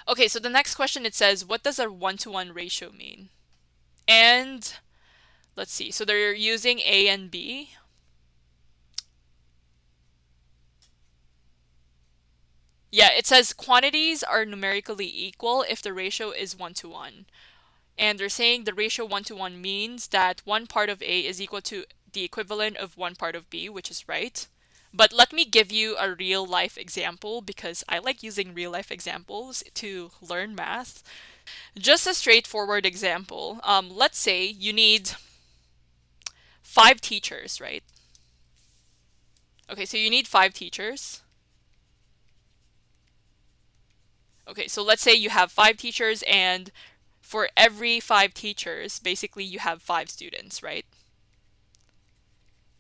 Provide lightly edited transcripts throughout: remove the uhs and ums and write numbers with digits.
Okay, so the next question, it says, what does a one-to-one ratio mean? And let's see. So they're using A and B. Yeah, it says quantities are numerically equal if the ratio is 1-to-1. And they're saying the ratio 1-to-1 means that one part of A is equal to the equivalent of one part of B, which is right. But let me give you a real life example because I like using real life examples to learn math. Just a straightforward example. Let's say you need 5 teachers, right? Okay, so you need 5 teachers. Okay, so let's say you have 5 teachers, and for every 5 teachers, basically you have 5 students, right?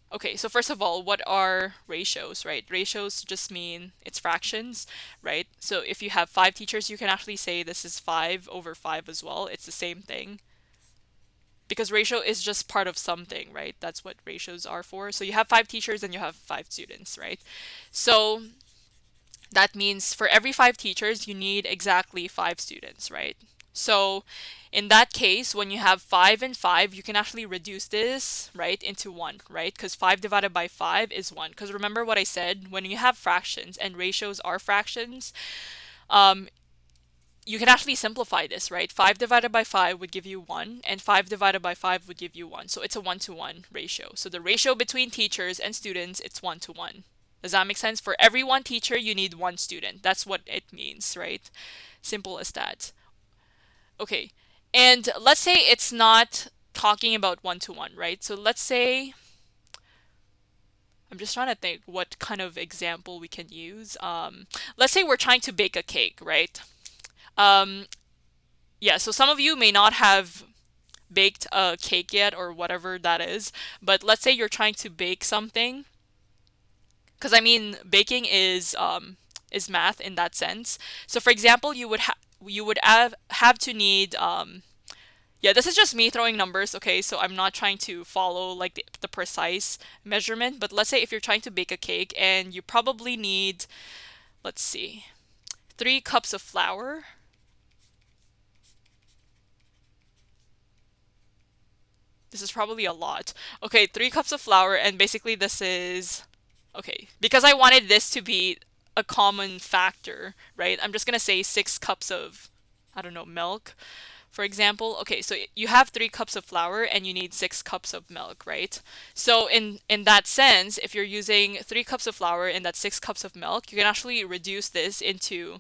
Okay, so first of all, what are ratios, right? Ratios just mean it's fractions, right? So if you have 5 teachers, you can actually say this is 5/5 as well. It's the same thing. Because ratio is just part of something, right? That's what ratios are for. So you have 5 teachers and you have 5 students, right? So that means for every 5 teachers, you need exactly 5 students, right? So in that case, when you have 5 and 5, you can actually reduce this, right, into 1, right? Because 5 divided by 5 is 1. Because remember what I said, when you have fractions and ratios are fractions, um, you can actually simplify this, right? 5 divided by 5 would give you 1, and 5 divided by 5 would give you 1. So it's a 1-to-1 ratio. So the ratio between teachers and students, it's 1-to-1. Does that make sense? For every one teacher, you need one student. That's what it means, right? Simple as that. Okay. And let's say it's not talking about 1-to-1, right? So let's say, I'm just trying to think what kind of example we can use. Let's say we're trying to bake a cake, right? Um, yeah, so some of you may not have baked a cake yet or whatever that is, but let's say you're trying to bake something, because I mean baking is math in that sense. So for example, you would have to need yeah, this is just me throwing numbers, okay? So I'm not trying to follow like the precise measurement, but let's say if you're trying to bake a cake and you probably need, let's see, 3 cups of flour. This is probably a lot. Okay, 3 cups of flour, and basically this is, okay, because I wanted this to be a common factor, right? I'm just gonna say 6 cups of, I don't know, milk, for example. Okay, so you have 3 cups of flour and you need 6 cups of milk, right? So in that sense, if you're using 3 cups of flour and that's 6 cups of milk, you can actually reduce this into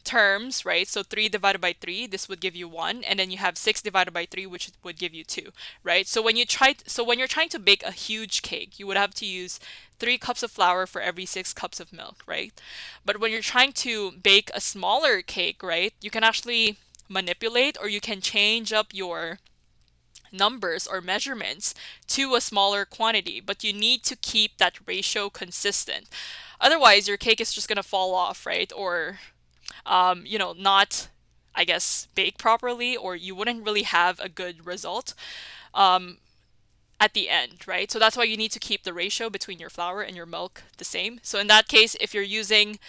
terms, right? So 3 divided by 3, this would give you 1, and then you have 6 divided by 3, which would give you 2, right? So when you're trying to bake a huge cake, you would have to use 3 cups of flour for every 6 cups of milk, right? But when you're trying to bake a smaller cake, right, you can actually manipulate, or you can change up your numbers or measurements to a smaller quantity, but you need to keep that ratio consistent. Otherwise, your cake is just going to fall off, right? Or not, I guess, bake properly, or you wouldn't really have a good result um, at the end, right? So that's why you need to keep the ratio between your flour and your milk the same. So in that case, if you're using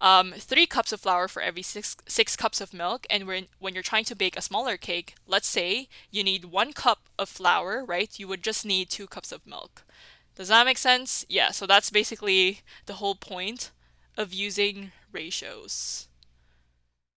3 cups of flour for every six cups of milk, and when you're trying to bake a smaller cake, let's say you need 1 cup of flour, right? You would just need 2 cups of milk. Does that make sense? Yeah, so that's basically the whole point of using ratios.